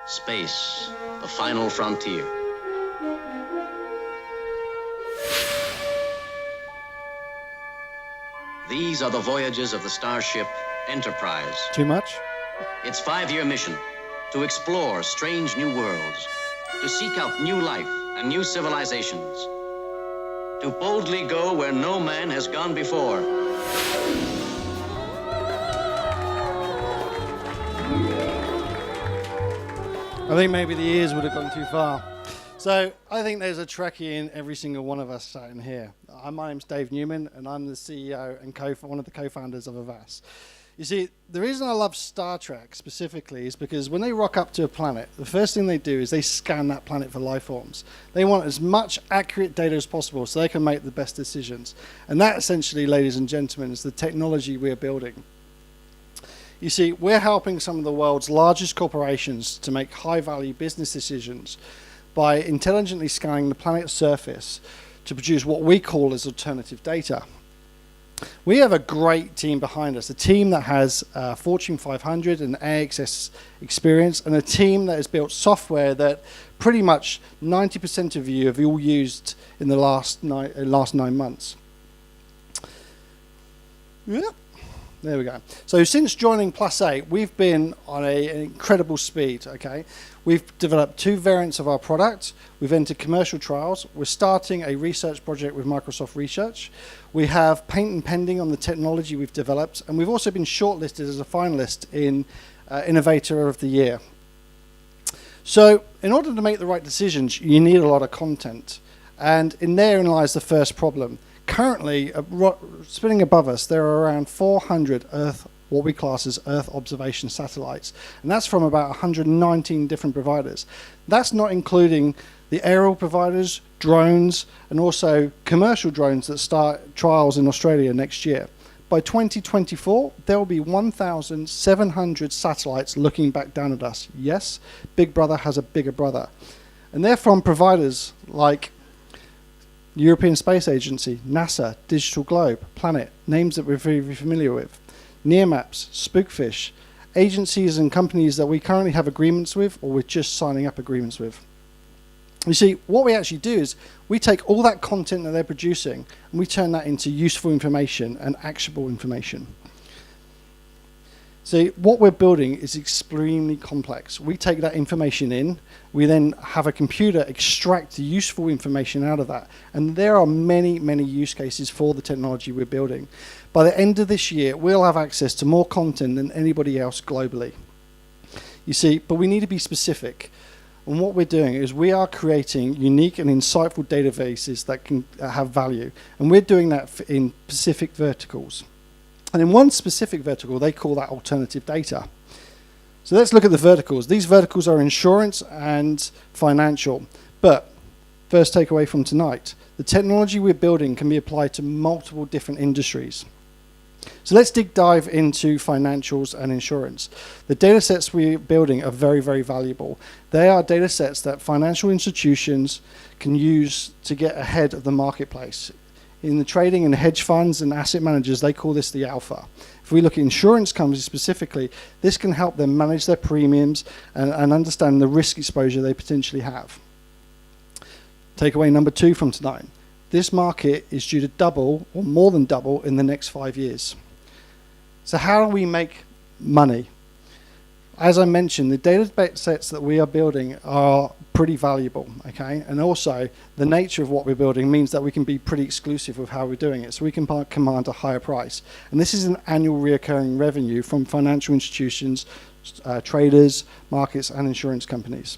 Space, the final frontier. These are the voyages of the starship Enterprise. Too much? Its 5-year mission, to explore strange new worlds, to seek out new life and new civilizations, to boldly go where no man has gone before. I think maybe the ears would have gone too far. So I think there's a Trekkie in every single one of us sat in here. My name's Dave Newman, and I'm the CEO and one of the co-founders of Avast. You see, the reason I love Star Trek specifically is because when they rock up to a planet, the first thing they do is they scan that planet for life forms. They want as much accurate data as possible so they can make the best decisions. And that essentially, ladies and gentlemen, is the technology we're building. You see, we're helping some of the world's largest corporations to make high-value business decisions by intelligently scanning the planet's surface to produce what we call as alternative data. We have a great team behind us, a team that has Fortune 500 and AXS experience, and a team that has built software that pretty much 90% of you have all used in the last 9 months. Yep. There we go. So since joining Plus8, we've been on an incredible speed, okay? We've developed 2 variants of our product. We've entered commercial trials. We're starting a research project with Microsoft Research. We have patent pending on the technology we've developed, and we've also been shortlisted as a finalist in Innovator of the Year. So in order to make the right decisions, you need a lot of content. And therein lies the first problem. Currently, spinning above us, there are around 400 what we class as Earth observation satellites, and that's from about 119 different providers. That's not including the aerial providers, drones, and also commercial drones that start trials in Australia next year. By 2024, there will be 1,700 satellites looking back down at us. Yes, Big Brother has a bigger brother. And they're from providers like European Space Agency, NASA, Digital Globe, Planet, names that we're very familiar with, Nearmaps, Spookfish, agencies and companies that we currently have agreements with or we're just signing up agreements with. You see, what we actually do is we take all that content that they're producing and we turn that into useful information and actionable information. So what we're building is extremely complex. We take that information in, we then have a computer extract the useful information out of that. And there are many, many use cases for the technology we're building. By the end of this year, we'll have access to more content than anybody else globally. You see, but we need to be specific. And what we're doing is we are creating unique and insightful databases that can have value. And we're doing that in specific verticals. And in one specific vertical, they call that alternative data. So let's look at the verticals. These verticals are insurance and financial. But first takeaway from tonight, the technology we're building can be applied to multiple different industries. So let's dive into financials and insurance. The data sets we're building are very, very valuable. They are data sets that financial institutions can use to get ahead of the marketplace. In the trading and hedge funds and asset managers, they call this the alpha. If we look at insurance companies specifically, this can help them manage their premiums and understand the risk exposure they potentially have. Takeaway number 2 from tonight. This market is due to double or more than double in the next 5 years. So how do we make money? As I mentioned, the data sets that we are building are pretty valuable, okay? And also, the nature of what we're building means that we can be pretty exclusive with how we're doing it, so we can command a higher price. And this is an annual recurring revenue from financial institutions, traders, markets, and insurance companies.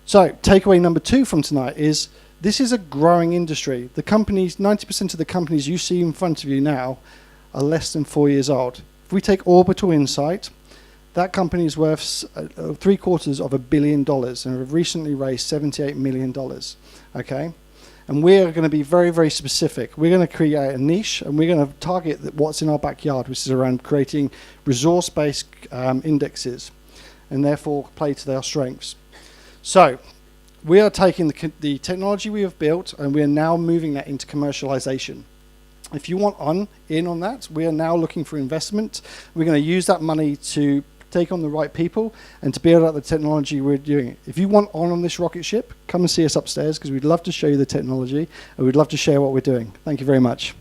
So, takeaway number 2 from tonight is this is a growing industry. The companies, 90% of the companies you see in front of you now are less than 4 years old. If we take Orbital Insight, that company is worth $750 million and have recently raised $78 million, okay? And we're going to be very, very specific. We're going to create a niche, and we're going to target what's in our backyard, which is around creating resource-based indexes, and therefore play to their strengths. So we are taking the technology we have built, and we are now moving that into commercialization. If you want in on that, we are now looking for investment. We're going to use that money to take on the right people, and to build out the technology we're doing. If you want on this rocket ship, come and see us upstairs, because we'd love to show you the technology, and we'd love to share what we're doing. Thank you very much.